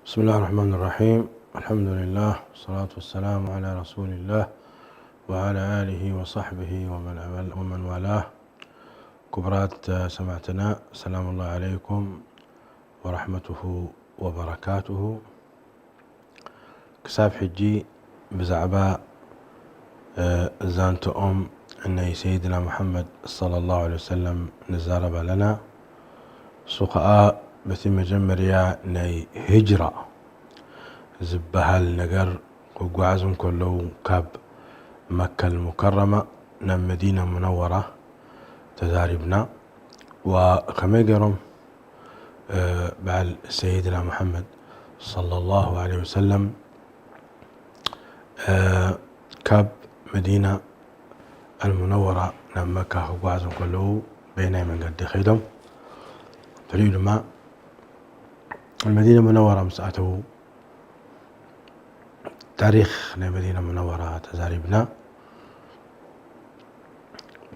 بسم الله الرحمن الرحيم. الحمد لله والصلاة والسلام على رسول الله وعلى آله وصحبه ومن والاه. كبرات سمعتنا، سلام الله عليكم ورحمته وبركاته. كساب حجي بزعباء زانتؤم أن سيدنا محمد صلى الله عليه وسلم نزارب لنا سقاء بث مجمريا ني هجرة زبهال نجر وقعزم كله كاب مكة المكرمة نم مدينة منورة تزاربنا وخميجرم بعد سيدنا محمد صلى الله عليه وسلم كاب مدينة المنورة نم مكة وقعزم كله بين من قد خيدم تريد ما المدينة المنورة مساعته تاريخ المدينة المنورة تزاربنا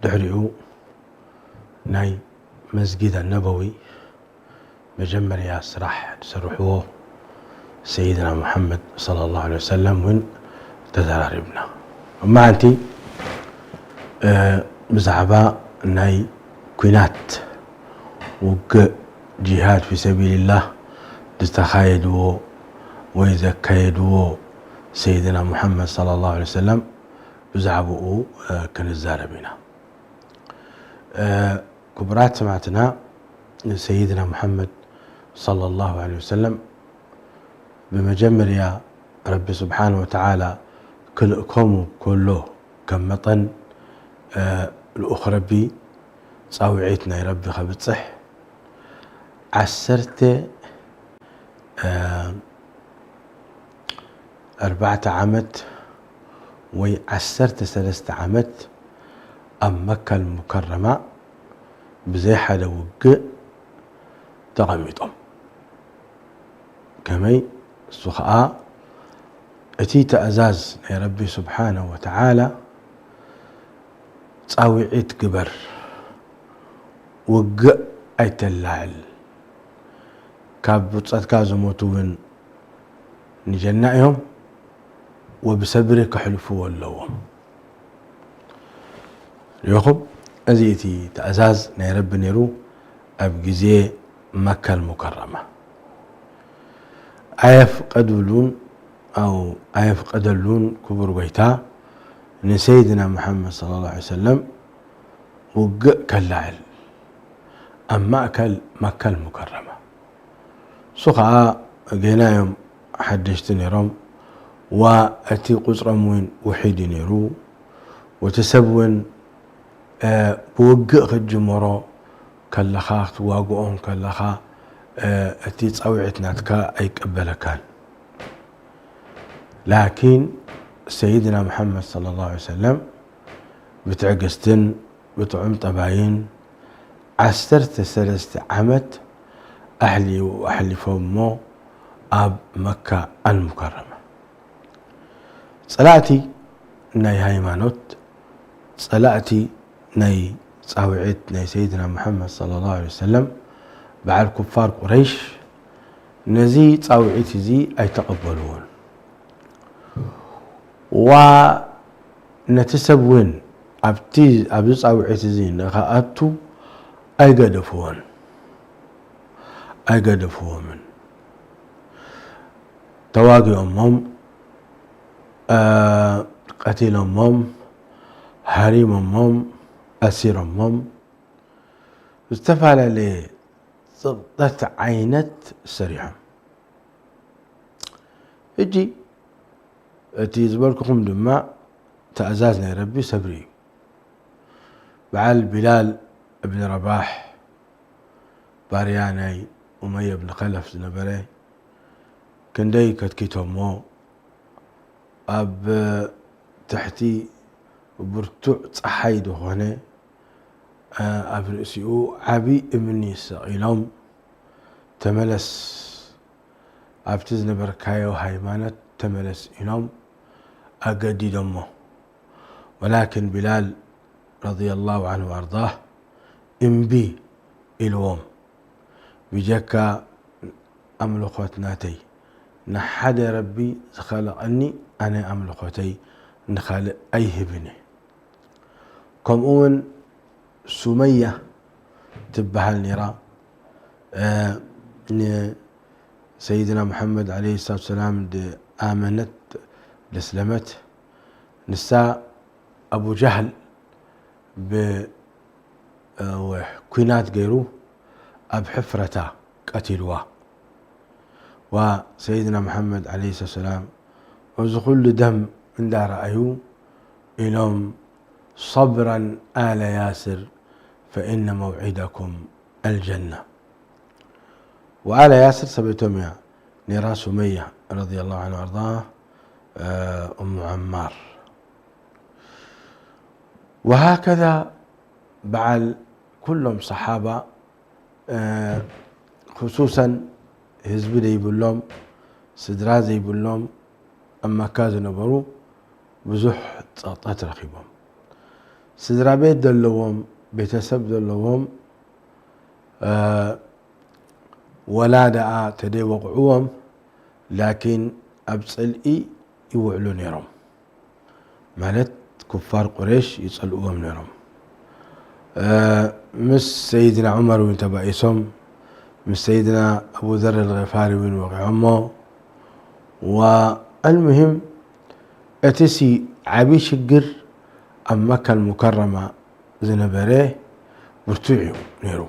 دحريو ناي مسجد النبوي مجمر يا سرح تسرحوه سيدنا محمد صلى الله عليه وسلم من تزاربنا. ما أنتي مزعبا ناي كوينات وق جهاد في سبيل الله تستخايدوا ويزكايدوا سيدنا محمد صلى الله عليه وسلم بزعبوا كنزاربنا. كبرات سمعتنا سيدنا محمد صلى الله عليه وسلم بمجمر يا رب سبحانه وتعالى كلكم كله كمطن الأخرى بي صاوعيتنا يا ربي خبتصح عسرت 4 عامت وي عسرت 3 عامت أم مكة المكرمة بزي حدا وقع تغميطهم كمي سخاء اتي تأزاز يا ربي سبحانه وتعالى تصاوعيت قبر وقع ايتلاعل كاب صدكا زموتون نجنائهم وبسبر كحلفوا اللوم يوخب ازيتي تأزاز يا رب نيرو ابجزي مكة المكرمة ايف قدولون او ايف قدلون كبر بيتا ان سيدنا محمد صلى الله عليه وسلم وقع كلاعل اما اكل مكة المكرمة سخاء جينايم حدشتني رم واتي قصرم وين وحيد نيرو وتسبون بوقع خجمرو كلخا تواقعهم كلخا اتي تصوعتناتكا اي قبلكان. لكن سيدنا محمد صلى الله عليه وسلم بتعقستن بتعم طباين 13 عامت أهلي وأهلي فمو أب مكة المكرمة. صلاتي ناي هايمانوت صلاتي ناي صاوعيت ناي سيدنا محمد صلى الله عليه وسلم بعد كفار قريش نزي صاوعيتي زي أي تقبلون ونتسبون أبتي صاوعيتي زي نخاطو أي قدفون أقدفوا من تواقي أمهم قتيل أمهم حريم أمهم أسير أمهم استفعل لي صدت عينت سريعة اجي تيزبركم دماء تأزازنا يا ربي سبري بعال بلال ابن رباح بارياني أمية بن خلف زنبري كندي كتكيتومو أب تحتي برتوع صحيدو هنا أب رأسيو عبي إمني سقيلهم تملس أب تزنبر كايو هايمانت تملس إنهم أقدي دمو. ولكن بلال رضي الله عنه وأرضاه إمبي إلوم بجكا أملخوت ناتي نحد ربي خلقني أنا أملكتي نخلق أيهبني كم أون سمية تبهل نرى سيدنا محمد عليه الصلاة والسلام آمنت لسلمت نساء أبو جهل بكوينات غيره أب حفرتا قتلوا وسيدنا محمد عليه الصلاة والسلام وزخل دم من دار أيو إلهم صبرا آل ياسر فإن موعدكم الجنة وآل ياسر سبيتهم يا نرى سمية رضي الله عنه وارضاه أم عمار وهكذا بعد كلهم صحابة خصوصا حزب يبلهم سدراز يبلهم أما كاز نبرو بزح تسقطات رخيبهم سدرا بيت دلوهم بيتسب دلوهم ولا دعا تدي وقعوهم لكن أبصلئي يوعلوا نيرهم مالت كفار قريش يصلؤوهم نيرهم مس سيدنا عمر وين تبعيسهم مس سيدنا أبو ذر الغفاري وين وقعهم والمهم أتسي عبي شقر أم مكة المكرمة زنبريه برتوعيو نيرو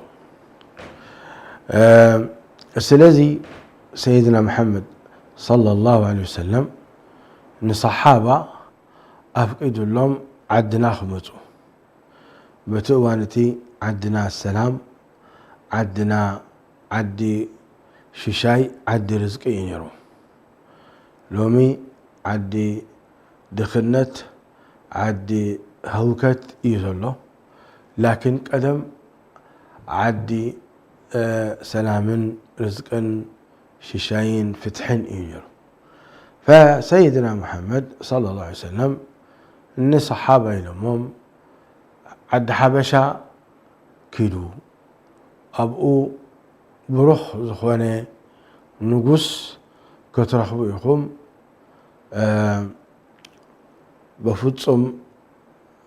السلازي سيدنا محمد صلى الله عليه وسلم إن صحابة أفقدوا لهم عدنا خمسو بتوانتي عدنا السلام عدنا عدي ششاي عدي رزقي ينيرو لومي عدي دخنت عدي هوكت يزلو لكن قدم عدي سلام رزقا ششاين فتحين ينيرو فسيدنا محمد صلى الله عليه وسلم إن صحابة يلمهم عد حبشة كيلو أبقوا بروح زخواني نقص كترخبوا يقوم بفتصم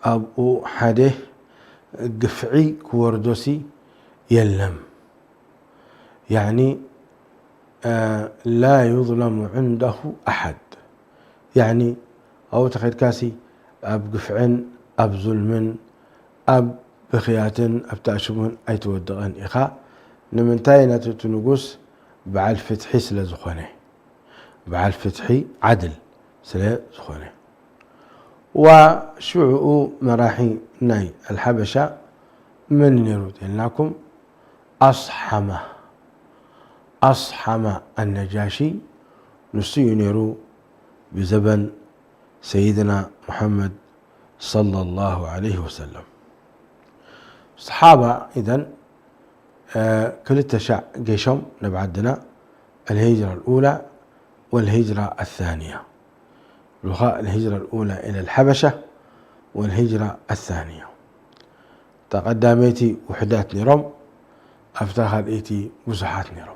أبقوا حده قفعي كوردوسي يلم يعني لا يظلم عنده أحد يعني أو تخيل كاسي أب قفعن أب ظلمن أب بخياتن أب تعشبون أي تودغن إخاء نمنتاينة تنقص بعد فتحي سلا زخونه بعد فتحي عدل سلا زخونه وشعو مراحي ناي الحبشة من يرود لكم أصحم النجاشي نسي نيرو بزبن سيدنا محمد صلى الله عليه وسلم صحابة إذن كلتا شع جيشهم نبعدنا الهجرة الأولى والهجرة الثانية الهجرة الأولى إلى الحبشة والهجرة الثانية تقدميتي وحدات نيرم أفتخر إيتي وزحات نيرم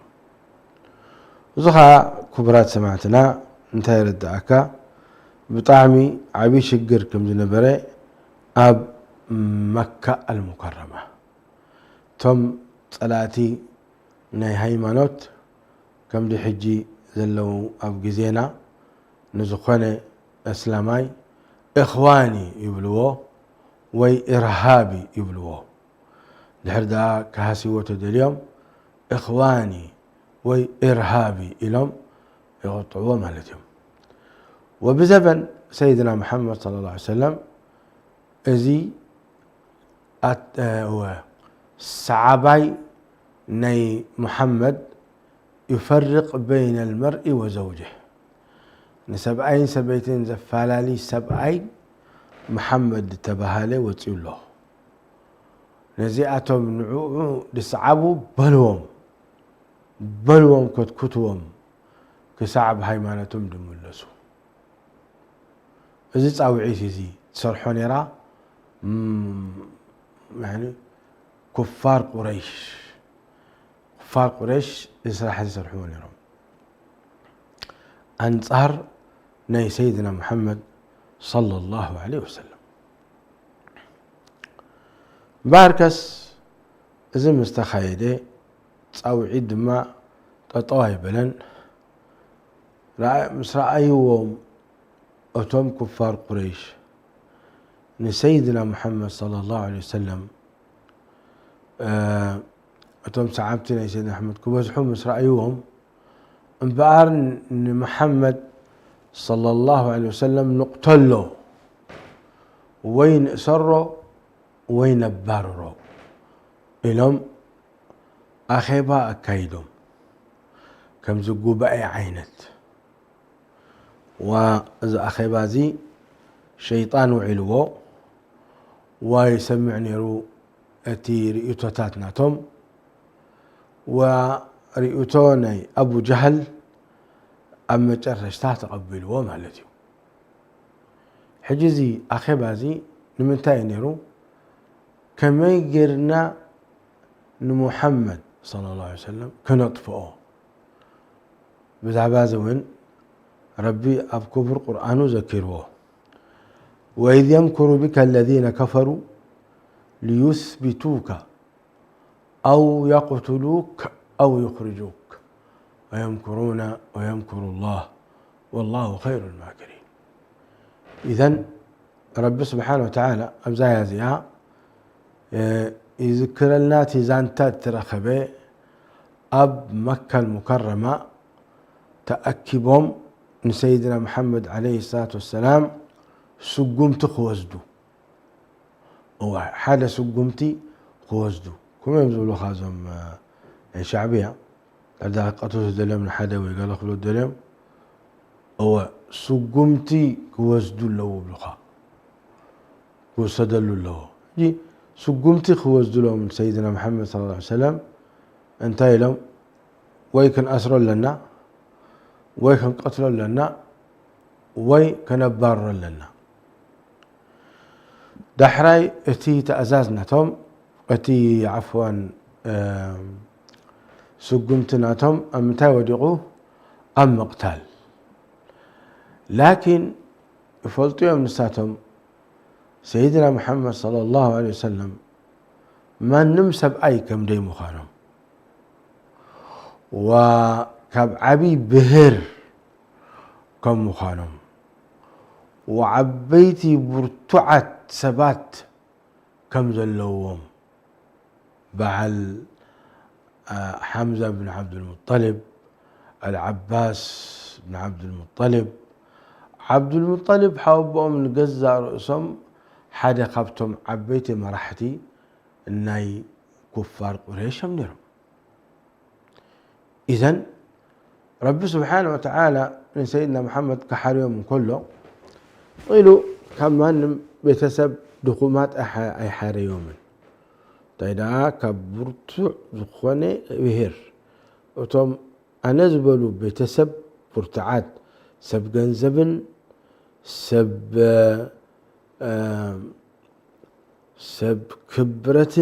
وزخا كبرات سمعتنا انتهي ردعك بطعمي عبي شقر كم زنبري أب مكة المكرمة تم صلاتي ناي هيمانوت كم دي حجي زلو أب جزينا نزخوني إسلامي إخواني يبلوه وي إرهابي يبلوه لحردا كهاسي وتد اليوم إخواني وي إرهابي إلهم يقطعوه مالتهم وبزبن سيدنا محمد صلى الله عليه وسلم إزي صعباي ني محمد يفرق بين المرء وزوجه نسبعين سبيتين زفالالي سبعين محمد تبهالي وتيوله نزيعتهم نعوعو لسعبوا بلوم كتكتوهم كسعب هيمانتهم دملسو إذا تعوعيتي زي تصرحون يرى يعني كفار قريش إذا راح يصرحون يرى أنصار ناي سيدنا محمد صلى الله عليه وسلم باركس إذا مستخيدة تصوعد ما تطوي بلن مس رأيهم أتم كفار قريش نسيدنا محمد صلى الله عليه وسلم أتم صحابتنا سيدنا محمد كبزحوم مس رأيهم انبار إن محمد صلى الله عليه وسلم نقتله وين أسره وين بارره إلهم أخيبا أكيدهم كم زقوا بأي عينت وإذا أخيبا زي شيطان وعلوه ويسمعني رو أتي رئيتوتاتنا توم ورئيتوني أبو جهل أما جرشتها تقبلوا مالتي حجزي أخيبازي نمنتاي نيرو كما يقرنا محمد صلى الله عليه وسلم كنطفئه بزعبازون ربي أبكبر قرآن ذكروه وإذ يمكر بك الذين كفروا ليثبتوك أو يقتلوك أو يخرجوك ويمكرون ويمكر الله والله خير الماكرين. إذن رب سبحانه وتعالى أبزايا زيها يذكر لنا تيزانتات ترخبه أب مكة المكرمة تأكبهم من سيدنا محمد عليه الصلاة والسلام سقمت خوزدو أو حدا سقمتي خوزدو كما يمزولوا خازم شعبية بعد قطوس الدلم من حدا ويقال خلو الدلم أو سقمتي خوزدو له بلخا وصدلوا له جي سقمتي خوزدو له من سيدنا محمد صلى الله عليه وسلم انتهي لهم ويكن أسروا لنا ويكن قتلوا لنا ويكن باروا لنا دحراي اتي تأزازناتهم اتي عفوا سقمتناتهم امتى ودقوه ام مقتال لكن يفلطوا يوم نساتهم سيدنا محمد صلى الله عليه وسلم ما نمسب اي كم دي مخانهم وكاب عبي بهر كم مخانهم وعبيتي برتعت سبات كم زلوهم بعل حمزة بن عبد المطلب العباس بن عبد المطلب عبد المطلب حاوبهم نقزع رؤسهم حدا خبتهم عبيتي مرحتي الناي كفار قريش منهم. إذن رب سبحانه وتعالى من سيدنا محمد كحريهم كله قيلوا كمان بيتسب دخومات أي حار يوم تيدا كبرتو زخوني بهير وتم أنا زبلو بيتسب برتعات سب جنزبن سب كبرة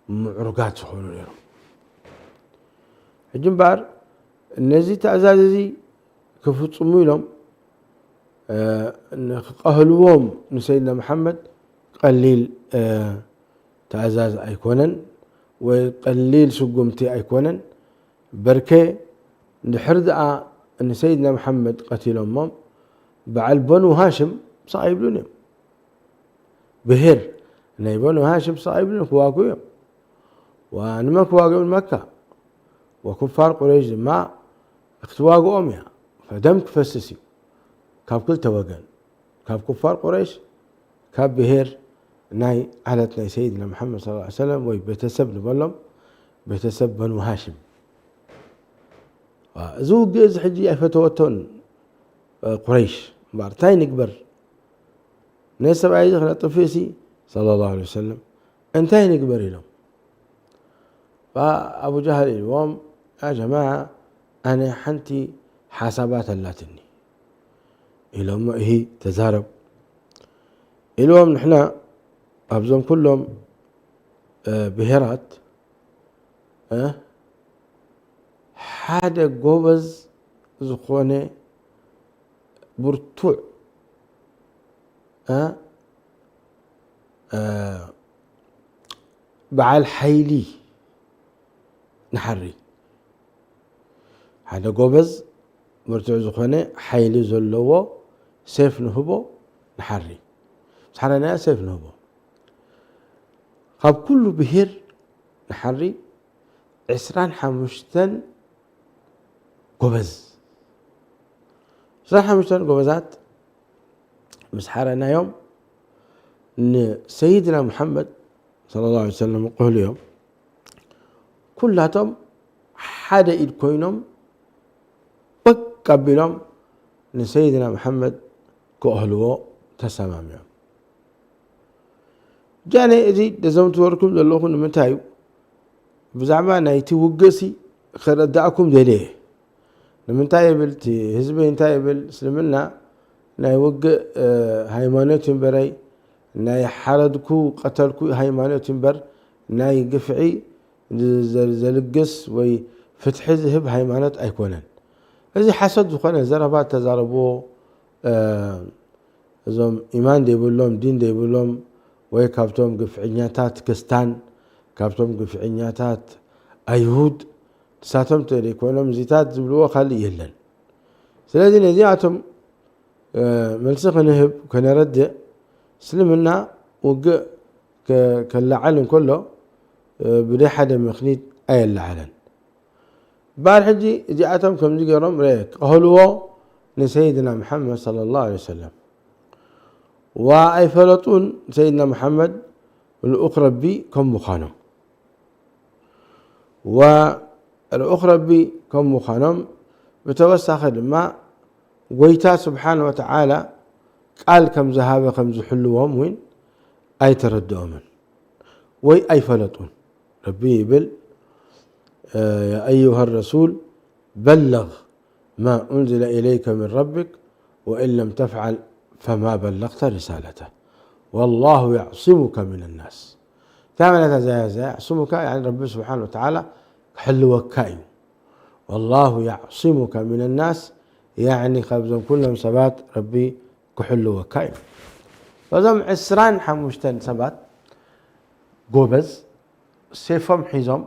معرقات سخونوا لهم الجنبار النزي تعزازي كفتصموا لهم قهلوهم سيدنا محمد قليل تعزاز أيكونن وقليل سقمتي أيكونن بركة نحرد أن سيدنا محمد قتلهم بعل بنو هاشم صايب لنا بهر أن بنو هاشم صايب لنا كواكويم ونما كواكو من مكة وكفار قريش ما اختواقوا أمها فدمك فسسي كاب كل توقن كاب كفار قريش كاب بهير ناي علتنا سيدنا محمد صلى الله عليه وسلم وبيتسب نبلهم بيتسب بنو هاشم زوج جيز حجي فتوتون قريش بارتين كبر نسب عايز خلال طفيسي صلى الله عليه وسلم انتين كبر لهم فأبو جهل اليوم يا جماعة أنا حنتي حسابات اللاتني إلهم هي تزارب اليوم نحنا أبزم كلهم بهرات حدا جوبز زخونة برتوع بعال حيلي نحري هذا جوبز برتوع زخونة حيلي زلوا سيف نهبو نحري سحرنا سيف نهبو خاب كله بهير نحري 25 جوبز 25 جوبزات مسحرنا يوم إن سيدنا محمد صلى الله عليه وسلم يقول اليوم كلهم حدا إيد كوينهم بقبلهم إن سيدنا محمد كأهلوا تسمام يوم جاني إذا دزمت وركم لله من تايو بزعما نايتي وقسي خردعكم دليه لمن تايبلتي حزبين تايبل سلمنا ناي وق هايمانوتين براي ناي حردكو قتلكو هايمانوتين بر ناي قفعي زلقس وي فتح ذهب هايمانوت ايكونن هذه حسد وخنا زربات تزاربو زوم ايمان دي بولهم دين دي بولهم وي كابتوم قفعنياتات كستان كابتوم قفعنياتات ايهود ساتم تري كونهم زيتات زبلوا خلي يلن سلازي نزيعتهم ملسخ نهب كان رد سلمنا وق كاللعلن كله بدي حدا مخنيت اي اللعلن بارحجي جاءتهم كم جيرهم ريك قهلوا لسيدنا محمد صلى الله عليه وسلم واي فلطون سيدنا محمد الاقرب بي كم مخانم والأخرى بي كم مخانم بتوسخ ما ويتا سبحانه وتعالى قال كم ذهاب كم زحلوهم وين أي تردهم وي أي فلطون ربي يبل يا أيها الرسول بلغ ما أنزل إليك من ربك وإن لم تفعل فما بلغت رسالته والله يعصمك من الناس ثامنة زي يعصمك يعني ربي سبحانه وتعالى حل وكايو والله يعصمك من الناس يعني خبزهم كلهم سبات ربي كحل وكايو فزم 25 سبات جوبز سيفهم حيزهم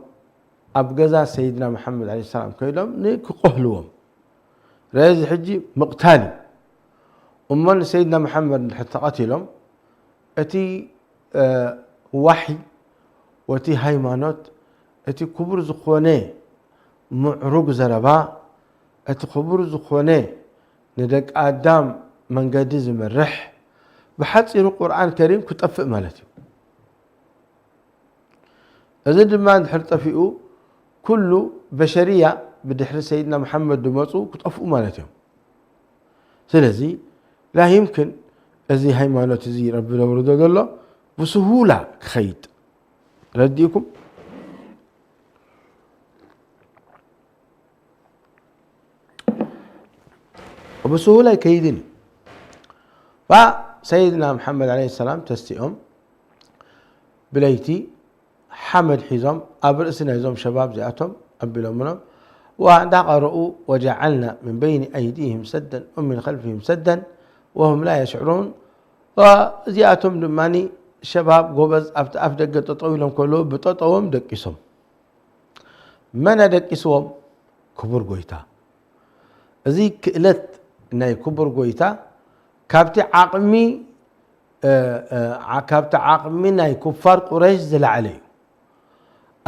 أبجزا سيدنا محمد عليه السلام كيلهم نيك قهلوهم رئيس حجي مقتالي أمال سيدنا محمد حتى قتلهم أتي وحي وتي هيمانوت أتي كبر زخونة معروق زربا أتي كبر زخونة ندق آدم من قدز مرح بحث القرآن الكريم كتأفق مالتي أزد ما نحر طفئوا كل بشرية بدحر سيدنا محمد دموصو كتأفق مالتهم سلزي لا يمكن أزي هيمانوت زي ربنا ورده الله بسهولة خيط رديكم وبسهولة كيدني فسيدنا محمد عليه السلام تستئم بليتي حمد حزم أبرسنا حزم شباب زياتهم أبلهم منهم وعندها قرؤوا وجعلنا من بين أيديهم سدا ومن خلفهم سدا وهم لا يشعرون وزياتهم دماني شباب قوبز أفدق تطويلهم كله بتطوهم دقسهم من دقسهم كبر قويتا زي كئلت ناي كبر قويتا كابتي عاقمي كابتي عاقمي ناي كفار قريش زل عليه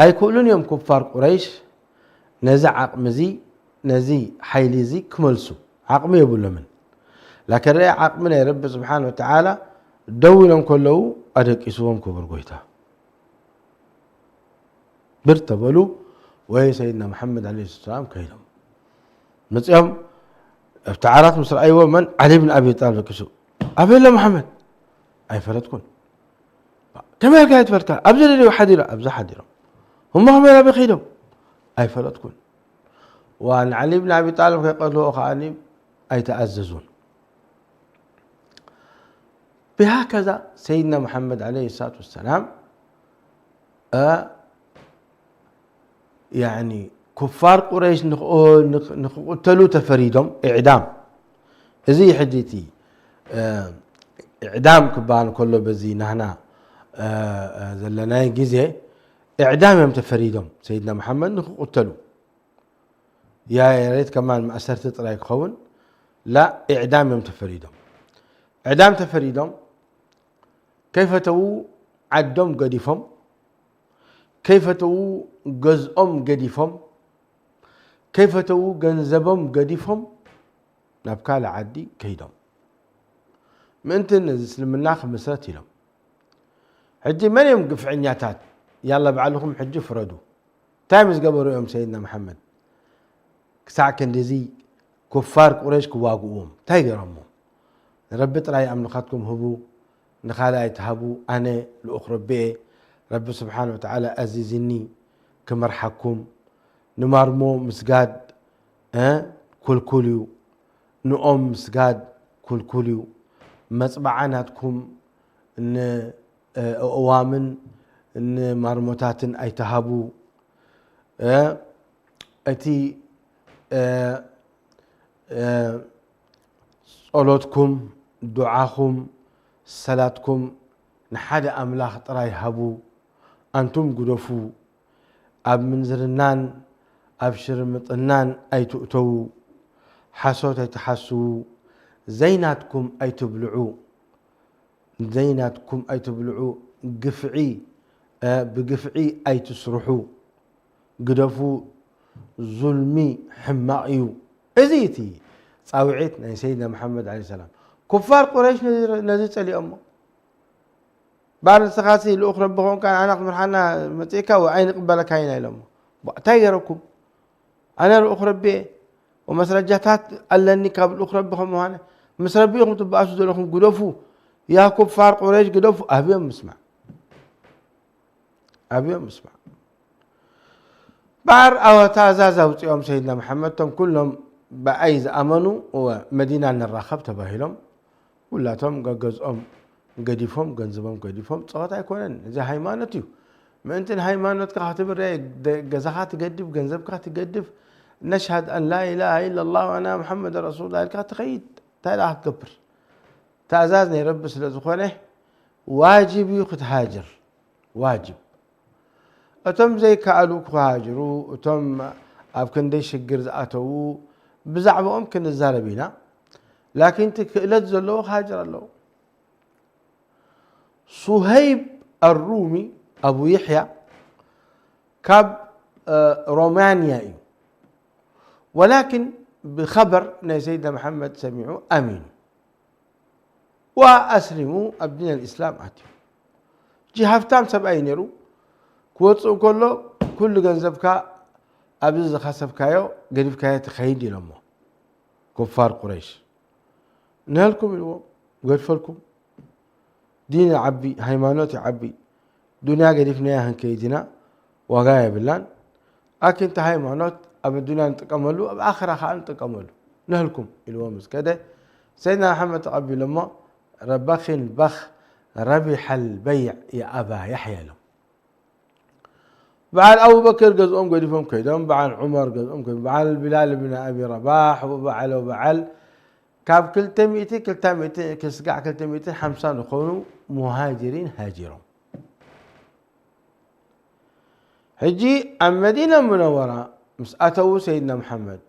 أي كلون يوم كفار قريش نزع عقمزي نزي حيليزي كملسو عقمي يقول من لكن رأي عقمنا يا رب سبحانه وتعالى دولهم كله أدك يسوهم كبر قويتا برتبلوا وهي سيدنا محمد عليه السلام كيدهم مسيهم افتعارات مصر أيوة من علي بن أبي طالب كسو أبي الله محمد أي فرتكم كما قاعد فرتكم أبزل لي وحديرة أبزل حديرة هم يلا بخيلهم أي فرتكم وأن علي بن أبي طالب يقول له أخواني أي تأززون بهكذا سيدنا محمد عليه الصلاة والسلام يعني كفار قريش نقتلوا تفريدهم إعدام إزي حديتي إعدام كبان كله بزي نحنا زلناي جزء إعدام يوم تفريدهم سيدنا محمد نقتلوا يا ريت كمان ما أسرت طريق خون لا إعدام يوم تفريدهم إعدام تفريدهم كيف تو عدهم قديفهم كيف تو جزءهم قديفهم كيف تو جنزبهم قديفهم نبكال عدي كيدهم من أنت نزل من ناخذ مسرتي لهم حجي من يوقف عنياتات يلا بعلهم حجي فردوا تامز قبروا يوم سيدنا محمد ساعة كندزي كفار قريش كواقوهم تايقرمهم رب طلعي أملخاتكم هبو نخالا يتهبوا أنا لأخرب بيه رب سبحانه وتعالى أزيزني كمرحكم نمارمو مسجاد كل نقوم مسجاد كل مصبعناتكم إن أوامن إن مرموتات أي تهبوا أتي صلاتكم دعاكم صلاتكم نحد أملاخ تراي هبوا أنتم قدفوا أب منزرنان أبشر مطنان أي تؤتوا حسوت أي تحسوا زيناتكم أي تبلعوا زيناتكم أي تبلعوا قفعي بقفعي أي تسرحوا قدفوا ظلمي حماقيو ازيتي صاوعتنا سيدنا محمد عليه السلام كفار قريش نزلت لي أمه بعد السخاسي الأخرى بقون كان أنا مرحنا متيكا وعين قبلك هاينا لهم تايركم أنا الأخرى بيه ومسرجاتات ألا النكاب الأخرى بهم وهنا مسربيهم تبقى أسود لكم قدفوا يا كفار قريش قدفوا أبيهم مسمع أبيهم مسمع بار أو تازازوا يوم سيدنا محمد تم كلهم بأيز أمنوا ومدينة الرخب تباهلهم ولا تم جزءهم قديفهم جنزبهم قديفهم صوت يكونن إذا هيمانتيو ما أنت هيمانت كهاتب الرأي جزخات تقدف جنزب كهات تقدف نشهد أن لا إله إلا الله وأنا محمد رسول الله كهات تخيد تلا كبر تعزازني رب سلزخونه واجب يخت هاجر واجب أتم زي كألوك هاجروا أتم أبكن دي شجر زعتو بزعبه أمكن الزاربينا لكن تكلت زلو هاجر الله صهيب الرومي أبو يحيى كاب رومانيا ولكن بخبر أن سيدنا محمد سمعوا أمين وأسلموا أبدين الإسلام أتي جهفتام سبعين يرو كوتسو كله كل جنزبك أبز خسبك يو قريبك تخيدي لما كفار قريش نهلكم اليوم قرفلكم دين عبي هيمانوت عبي دنيا قريفنا هنكيدنا وغاية بالله أكن هيمانوت أب الدنيا نتقملوا أب آخرها خان نتقملوا نهلكم اليوم كده سيدنا محمد تقبل لما ربخ البخ ربح البيع يا أبا يحيى له بعد أبو بكر قزهم قديفهم كيدهم بعد عمر قزهم كيدهم بعد بلال بن أبي رباح وبعل كاب كل تميتين كسقع كل تميتين حمسان يكونوا مهاجرين هاجرهم هجي المدينة المنورة مسأتوا سيدنا محمد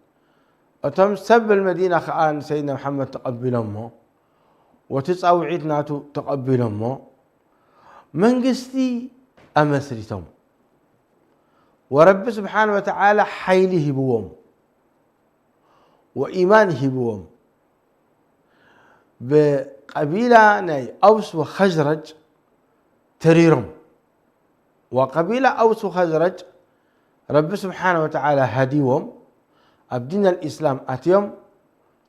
أتم سب المدينة خان سيدنا محمد تقبل أمه وتسعوعيد ناتو تقبل أمه من قستي أمسرتهم ورب سبحانه وتعالى حيله بوم وإيمانه بوم بقبيلة ناي أوس وخزرج تريرم وقبيلة أوس وخزرج رب سبحانه وتعالى هديهم أبدين الإسلام أتيهم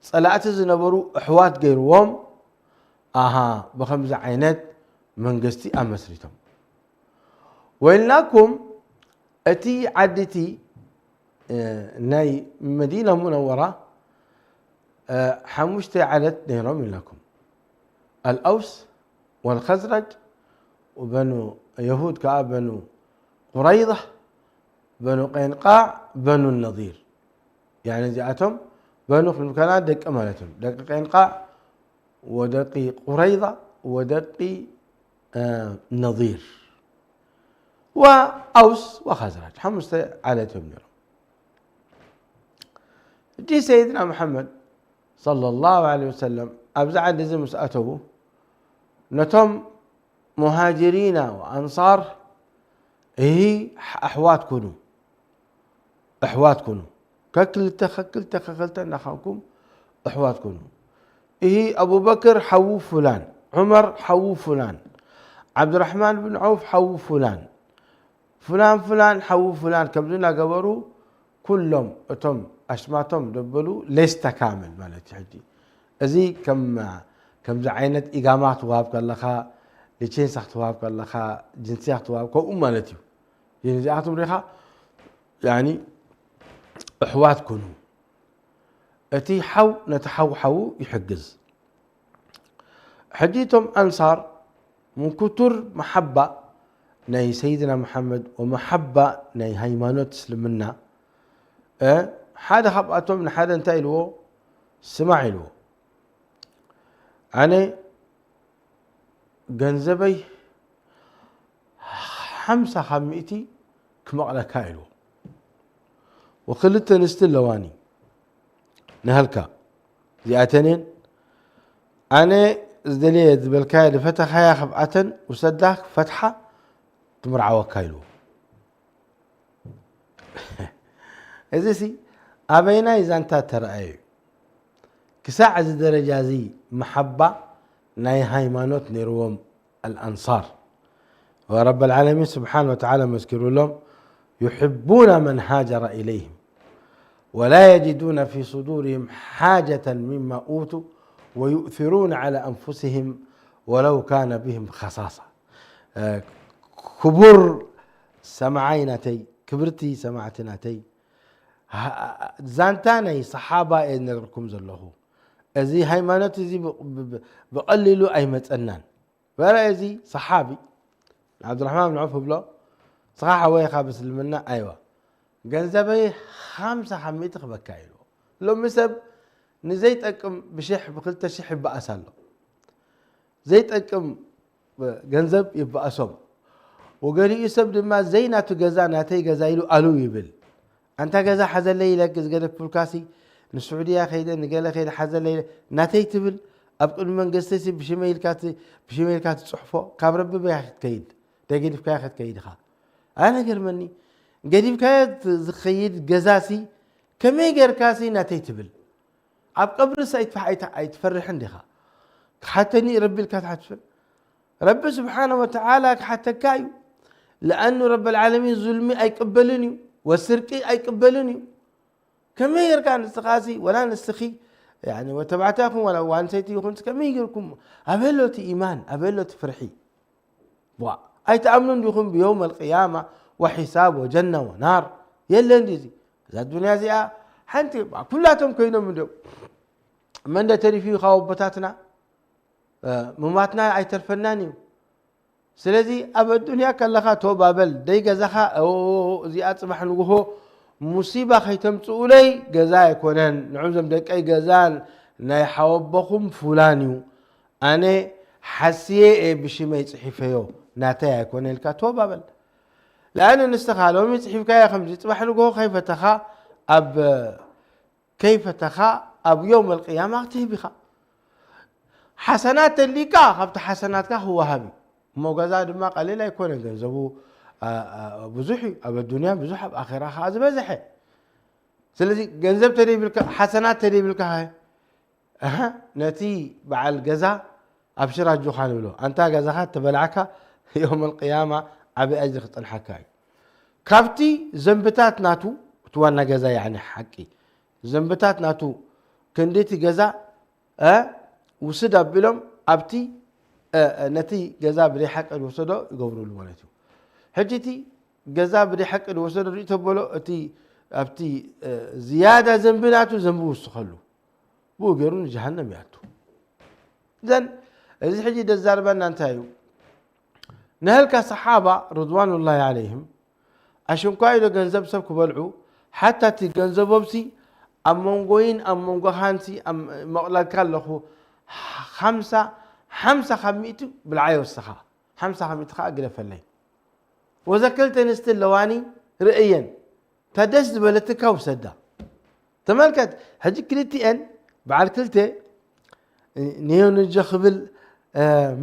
صلاة زنبرو أحوات غيرهم بخمس عينات من قستي أمسرتهم وإنكم أتي عدتي ناي مدينة منورة حمشت علت نيرم لكم الأوس والخزرج وبنو يهود كأب بنو قريظة بنو قينقاع بنو النضير يعني زياتهم بنو كانت دق مالتهم دق قينقاع ودقي قريظة ودقي نظير وأوس وخزرج حمسة عائلتهم نيرو جي سيدنا محمد صلى الله عليه وسلم أبزع دزي مسأته نتم مهاجرين وأنصار هي أحوات كنوا ككلت نخاكم أحوات كنوا هي أبو بكر حو فلان عمر حو فلان عبد الرحمن بن عوف حو فلان حو فلان كبدنا قبروا كلهم أتم أشماتهم دبلوا ليست كامل مالتي حجي أزي كم زعينة إقامات وهاب قال لها لتشين سخت وهاب قال لها جنسيات وهاب كأم مالتي يعني زعاتهم ريخا يعني أحوات كنوا أتي حو نتحو يحجز حجيتهم أنصار من كتر محبة ناي سيدنا محمد ومحبة ناي هيمانوت سلمنا حدا خبأتهم من حدا انتهي له سمع له أنا جنزبي 500 كما على كايلو وخلت نستل لواني نهلكا زياتنين أنا زدليت بالكايل فتح يا خبأة وصدق فتحة تمرع وكايلو إذا سي أبينا إذا أنت ترأي كساعة درجة زي محبة ناي هايمانوت نيروم الأنصار ورب العالمين سبحانه وتعالى مذكر لهم يحبون من هاجر إليهم ولا يجدون في صدورهم حاجة مما أوتوا ويؤثرون على أنفسهم ولو كان بهم خصاصة كبر سمعينتي كبرتي سمعتناتي زانتاني صحابة إن ركم زلهم أزي هيمانات زي بقللوا أي متأنان ولا أزي صحابي عبد الرحمن بن عوف بلا صحاحة ويخا بس المنا أيوة جنزبي 500 بكايلو لو مسب نزيت أكم بشح بقلت شح بأسله زيت أكم جنزب يبقى أسم وقالي يسب ما زيناتو جزا ناتي جزايلو ألو يبل أنت جزا حزن ليلك جزقلك فلكاسي السعودية خيدا نقال خيدا حزن ليلة ناتي تبل أبقى من قصتي بشميل كات صحفه كابرب بياخد كيد تجد في كاخد كيد خا أنا قرمني قريب كات زخيد جزاسي كم يقر كاسي ناتي تبل أبقى برس أيتفرح عندي خا حتى ني ربي الكات حتفل رب سبحانه وتعالى حتى كايو لأنه رب العالمين ظلمي أيقبلني والسرقي أيقبلني كم يركان استقاسي ولا نستخي يعني وتبعتاكم ولا وانسيتي وخنت كم يقولكم أبلوتي إيمان أبلوتي فرحي أي تأمنون بكم بيوم القيامة وحساب وجنة ونار يلا ندزي ذا الدنيا زي حنتي كلاتهم كينو من ده تري فيه خوبتاتنا مماتنا أي ترفناني سلازي أبا الدنيا كلها توبا بل دي جزاها أو زي أتصبح نقوله مصيبة خيتم تقولي جزاء يكونن نعوزم دك أي جزان نيحوبكم فلانيو أنا حسيه بشي ما يصحفيه ناتي يكون الكتوبة بل لأن نستخالهم يصحف كايا 5 تصبح نقوله كيف تخا أب يوم القيامة اغتهبخا حسنات اللي كا خبت حسنات كا هو هبي مو جزاء ما قليل يكون جنزبو بزحي أب الدنيا بزح بآخرها هذا بزحي سلذي جنزب تري بالك حسنات تري بالك هاي نتي بعد الجزاء أبشر الجوخان له أنت جزاء تبلعك يوم القيامة أبي أجر خطن حكاي كافتي زنبتات ناتو توانا جزاء يعني حقي زنبتات ناتو كنديتي جزاء وسد بلهم أبتي نتي جزاء بري حق الوسدو يقبروا له مالتي حجتي جزاء بري حق الوسدو يتبولو أبتي زيادة زنبناتو زنبو استخلو بو جرون جهنم ياتو زين إذا حجي دزار بنا انتايو نهلك صحابة رضوان الله عليهم عشان كايلو جنزب سب كبلعو حتى تجنزب بسي أمونغوين أمونغو هانسي أم مقلا كالخو خمسة خميتو بالعيو السخاء 500 خاء أقل فلي وذكلت نست اللواني رئيا تدس بلتك وسدا تملكت هجي كلتي ان بعد كلتي نيو نجخبل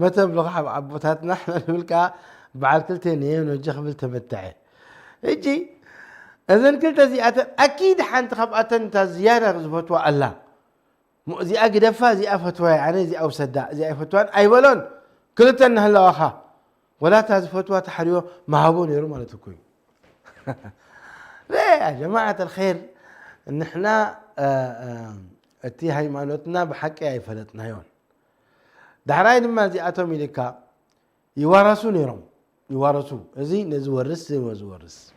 متى بلغ عبوتاتنا احنا نقولك بعد كلتي نيو نجخبل تمتعي يجي اذن كلت زيات اكيد حنتخب انت زياده فتوى الله زي اقدفا زي فتوى يعني زي او سدا زي فتوى اي ولون كلتن هلا اخا ولا تاز فتوى تحريو ما هبون يرو مالتكوي لا يا جماعه الخير ان احنا اتي هيمانوتنا بحق اي فلتنا يون دحراي دما زي اتومي لكا يورثو نيرم يورثو ازي نزورس وزورس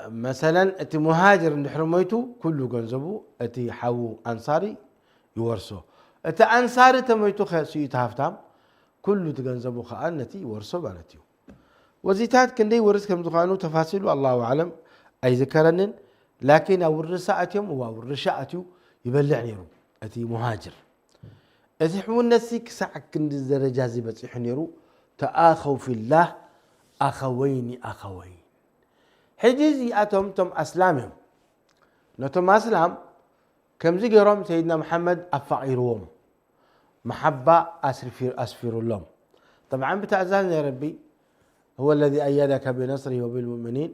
مثلا اتي مهاجر نحرميتو كله جنزبو اتي حو انصاري يورثو اتي انصاري تميتو خسي تهفتام كله تجنزبو خانتي يورثو بالتيو وزيتات كندي ورث كم زخانو تفاصيل الله اعلم اي ذكرنن لكن ورثاتهم وورثاتيو يبلع نيرو اتي مهاجر اتي حمو نسيك ساعه كند الدرجه زي بصيح نيرو تآخوا في الله اخوين حجزي اتم تم اسلامهم نتم اسلام كم زي قرام سيدنا محمد افقيروهم محبه اسفر لهم طبعا بتعزان يا ربي هو الذي أيدك بنصره وبالمؤمنين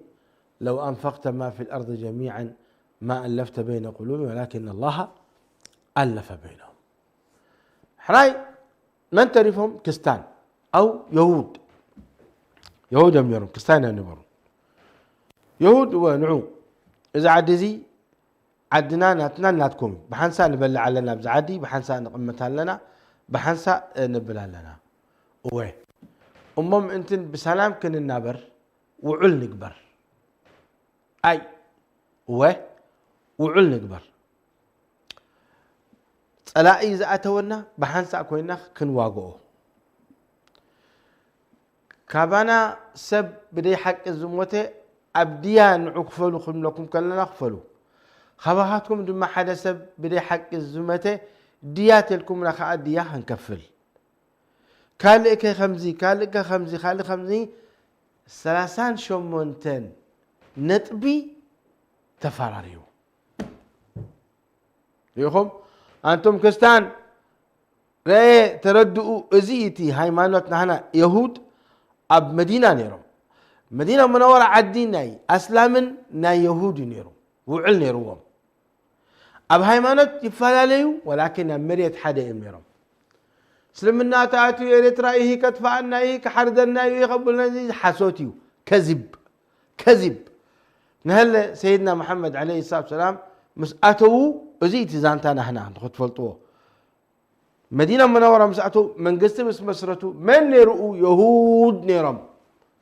لو أنفقت ما في الأرض جميعا ما ألفت بين قلوبهم ولكن الله ألف بينهم حراي من تعرفهم كستان أو يهود أميرهم كستان أميرهم يهود ونعو إذا عدزي عدنا ناتنا ناتكم بحنسا نبلع لنا بزعدي بحنسا نقمتها لنا بحنسا نبلع لنا وين أمم أنتن بسلام كن النابر وعل نكبر أي وعل نكبر ألا إذا أتونا بحنسا كوينا كن واقعه كابانا سب بدي حق الزموته أبديان عقفلو خم لكم كلنا نقفلو خباهاتكم دم حدا سب بدي حق الزموته ديات لكم رخاء ديا هنكفل كالك خمزي خالي خمزي سلاسان شمونتن نتبي تفراريو يخم أنتم كستان رأي تردؤوا ازيتي هايمانوتنا هنا يهود اب مدينة نيرم مدينة منورة عدين ناي اسلامن ناي يهود نيرم وعل نيروم اب هايمانوت يفلاليو ولكن مريت حدا يميرم سلمنا تاتي اريترا ايه كتفعنا ايه كحردنا ايه يقبلنا حسوتيو كذب نهل سيدنا محمد عليه الصلاه والسلام مساتو ازيتي زانتانا هنا تفلطوه مدينه منوره مساتو من قسم مسرتو من يرؤوا يهود نيرم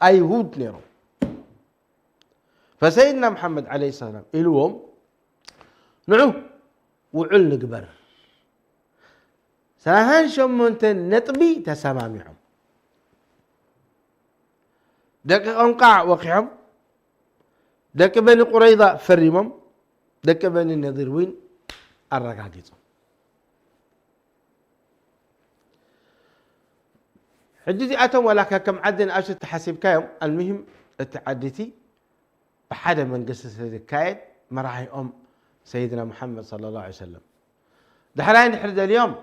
اي يهود نيرم فسيدنا محمد عليه الصلاه والسلام اليوم نعو وعل نقبر ساهن شمونتن نطبي تسمامعهم دق انقع وقعهم دق بني قريظه فريمم دق بني النضير وين الرقاقيص حجتي اتم ولا كم عدن اشت تحسب كايم المهم التعديتي بحدا من قصص الكايد ما راح يقوم سيدنا محمد صلى الله عليه وسلم دحرين حرد اليوم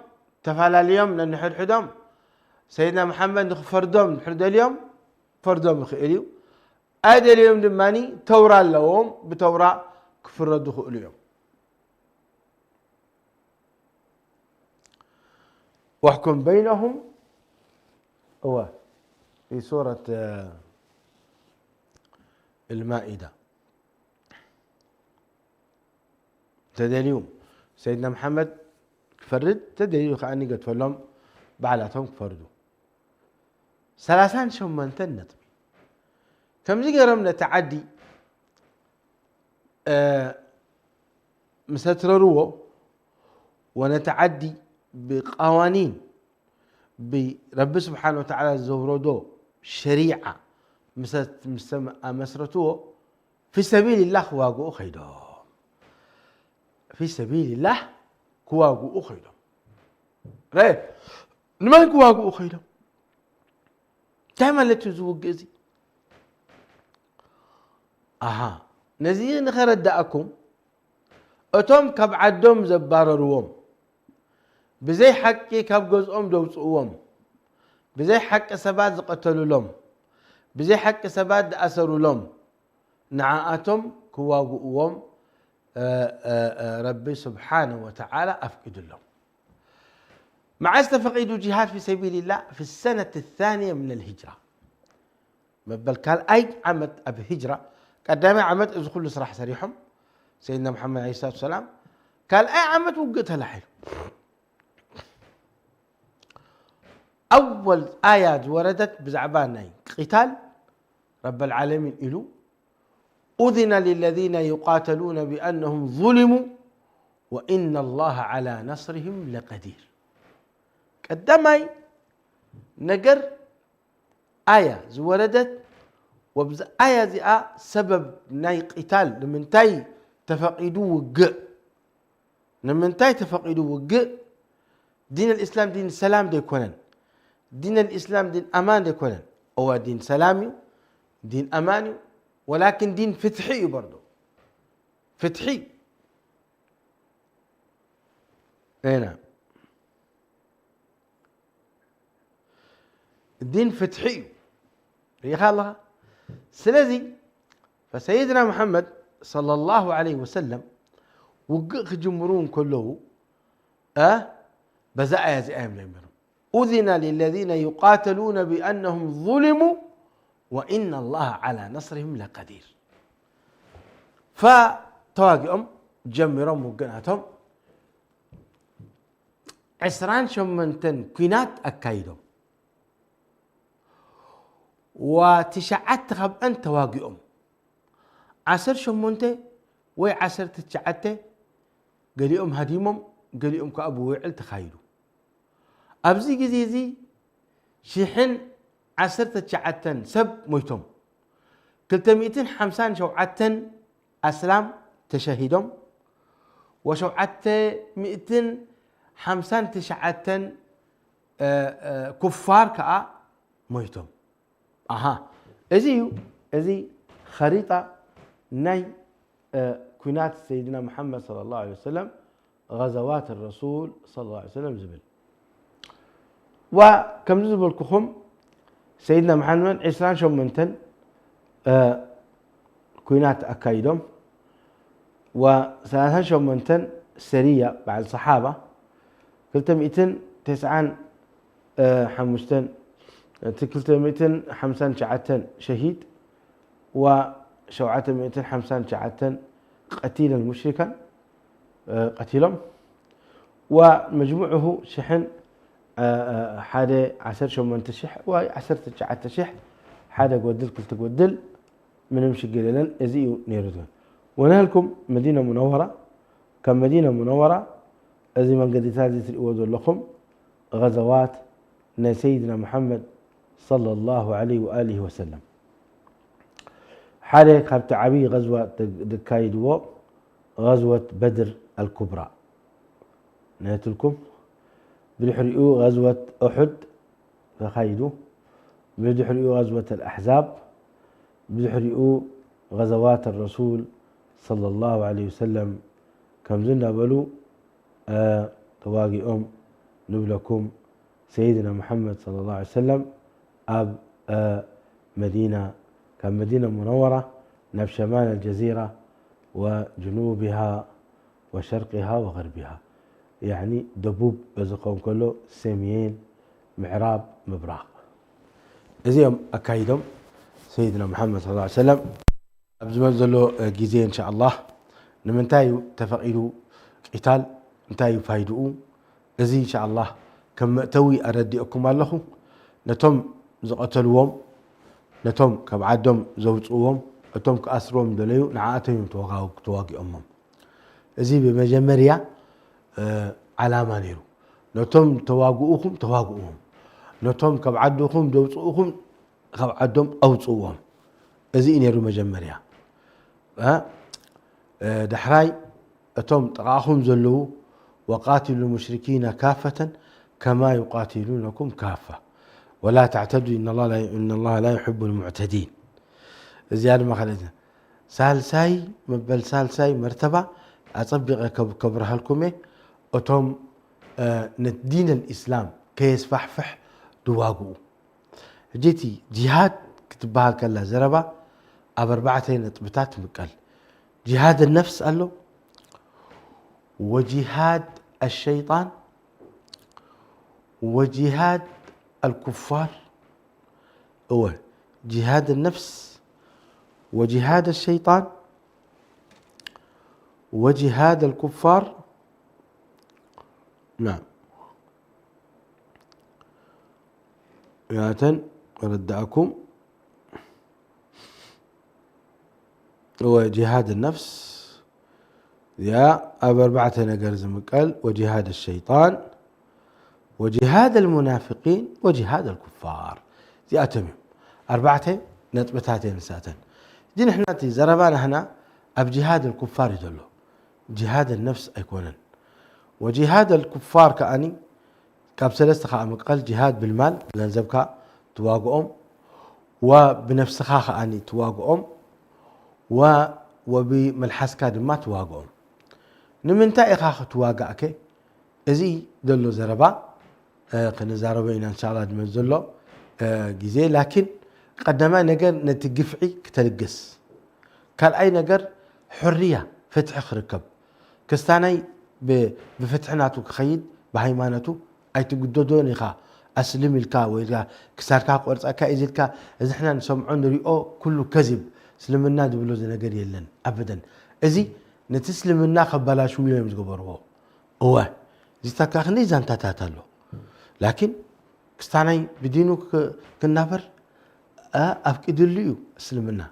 تفعل اليوم لأن حدهم سيدنا محمد فردهم حرد اليوم فردهم خيليو هذا اليوم دماني تورا اللوم بتورا كفر ردخو اليوم واحكم بينهم هو في سورة المائدة تدى اليوم سيدنا محمد فرد تدري خاني قد فلهم بعلاتهم فردوا سلاسان شمن تنطبي كم زي قرمنا تعدي مسترروه ونتعدي بقوانين برب سبحانه وتعالى الزهرودو شريعة مسرتوه في سبيل الله كواجو خيدهم في سبيل الله كواجو خيدهم رأي لما كواجو خيدهم تعمل تزوج جزي نزين خرد داكم أتوم كب عدم زبار روم بزي حكي كب جزءهم دوسوهم بزي حق سباد قتلوا لهم بزي حق سباد أسروا لهم نعاتهم كواجوهم ربي سبحانه وتعالى أفقد لهم مع استفقدوا جهاد في سبيل الله في السنة الثانية من الهجرة بل قال أي عمد أب هجرة قدامي عمد إذ كل صراحة سريحهم سيدنا محمد عليه الصلاة والسلام قال أي عمد وقتها لحيل أول آيات وردت بزعبان قتال رب العالمين إلو أذن للذين يقاتلون بأنهم ظلموا وإن الله على نصرهم لقدير قدامي نجر آية وردت وبز آية زي سبب ناي قتال لمنتاي تفقدوا وق لمنتاي تفقدوا وق دين الإسلام دين السلام دي كونن دين الإسلام دين أمان دي كونن هو دين سلامي دين أماني ولكن دين فتحي برضو فتحي نعم الدين فتحي ريخا الله سلذي فسيدنا محمد صلى الله عليه وسلم وقق جمرون كله بزايا زي أيام ليمرون أذن للذين يقاتلون بأنهم ظلموا وإن الله على نصرهم لقدير فتواقعهم جمرهم وقناتهم عسران شمنتن كينات أكايدهم وتشعت خب أنت واقعهم عسر شمنتي وعسر تشعته قليهم هديمهم قليهم كأبو وعل تخايلوا أبزي جزيزي شحن عسرت تشعتن سب مويتهم كلتميتين حمسان شوعتن أسلام تشهدهم وشوعت مئتين حمسان تشعتن كفار كأ مويتهم ازي خريطة ناي كنات سيدنا محمد صلى الله عليه وسلم غزوات الرسول صلى الله عليه وسلم زبل وكم زبل كخم سيدنا محمد عسران شمنتن كنات أكايدهم وثلاثة شمنتن سرية بعد الصحابة كلتم إتن تسعان حمستن كلتم إتن حمسان شعتن شهيد وشوعة مئتين حمسان شعتن قتيلا مشركا قتيلهم ومجموعه شحن حدا عسر شمن تشح وعسر تشعت تشح حدا قودل كل تقودل من يمشي قليلا ازيو نيردون ونهلكم مدينة منورة كمدينة منورة ازي من قد تازي تقودل لكم غزوات سيدنا محمد صلى الله عليه وآله وسلم حالي خبت عبي غزوة دكايدو غزوة بدر الكبرى نهت لكم بدحريو غزوة أحد فخايدو بدحريو غزوة الأحزاب بدحريو غزوات الرسول صلى الله عليه وسلم كم زلنا بلو تواقي نبلكم سيدنا محمد صلى الله عليه وسلم أب مدينة كان مدينة منورة نب شمال الجزيرة وجنوبها وشرقها وغربها يعني دبوب بزقهم كله سميين معراب مبراق إذا أكايدهم سيدنا محمد صلى الله عليه وسلم أبزمن زلو جيزي إن شاء الله نمنتايو تفقيلو قتال نتايو فايدو إذا إن شاء الله كم توي أردئكم الله نتم زقتلوهم نتم كبعدهم زوجوهم نتم كأسرهم دليو نعاتهم تواقي أمهم إذا بمجمريا علامة نيرو نتم تواقوهم نتم كبعدهم دوصوهم كبعدهم أوصوهم ازي نيرو مجمريا دحراي اتوم تقاهم زلو وقاتلوا المشركين كافة كما يقاتلونكم كافة ولا تعتدوا ان الله لا يحب المعتدين. زيادة ما خلينا سالساي مبل سالساي مرتبة أطبق كبرها لكم أتوم ندين الإسلام كيس فحفح دواقو جيتي جهاد كتبها كلا زربا أبربعتين اطبتات مقال جهاد النفس قال له وجهاد الشيطان وجهاد الكفار هو جهاد النفس وجهاد الشيطان وجهاد الكفار. نعم ياتن ردأكم هو جهاد النفس يا أربعة نجر زمقال وجهاد الشيطان وجهاد المنافقين وجهاد الكفار زي أتمم أربعة نطبتاتين ساتن دي نحن زربانا هنا أب جهاد الكفار يدلو جهاد النفس أيكونن وجهاد الكفار كأني كاب سلسة مقال جهاد بالمال بغنزبك تواقعهم وبنفسك كأني تواقعهم وبملحسك دما تواقعهم نمنتا إخاخ تواقعك إزي دلو زربا قنزاربين إن شاء الله دمزلو جزي لكن قدما نجر نتقفعي كتلقس قال أي نجر حرية فتح خركب كستاني بفتحناتو كخيد بهيمانتو أي تقددوني خا أسلم الكا ويلكا كساركا قرصكا إزلكا إذا إحنا نسمعون ريو كله كذب سلمنا دبلو زي نجر يلن أبدا إزي نتسلمنا خبلا شو يوم زقبروه هو زي تكاخني زانتاتاتلو لكن كستاني بدينو كنافر أفكد الليو سلمنا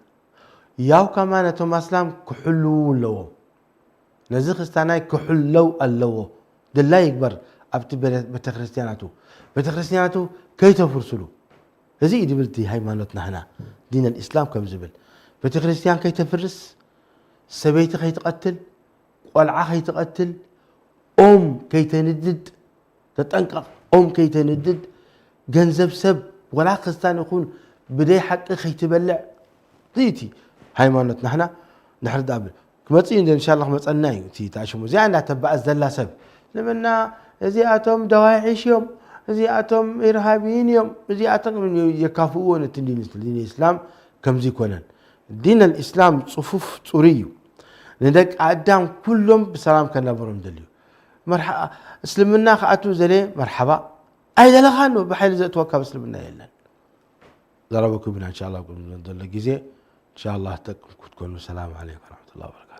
ياو كمان توم اسلام كحلو لو نزخ استاناي كحلو اللو دلا يكبر ابت بتخريستياناتو كي تفرسلو هذه دبلتي هيمانتنا هنا دين الاسلام كم زبل بتخريستيان كي تفرس سبيت كي تقتل قلعه كي تقتل كي تندد تتنقق كي تندد جنزب سب ولا خستان يكون بدي حق خي تبلع ديتي هيمانتنا هنا نحرد قبل كمتصين ان شاء الله مصناي تي تاشمو زي عندها تبع الزلا سب لمنا زي اتوم دواعش يوم زي اتوم ارهابيين يوم زي اتوم يكافؤون الدين الاسلام كم زي كونن دين الاسلام صفوف صوريو ندق ادم كلهم بسلام كنبرهم دليو مرحبا اسلمنا خاتو زلي مرحبا اي دلخانو بحيل زي توكا اسلمنا يلن ضربكم بنا ان شاء الله قلنا ندل جزء ان شاء الله تكونوا السلام عليكم ورحمه الله وبركاته.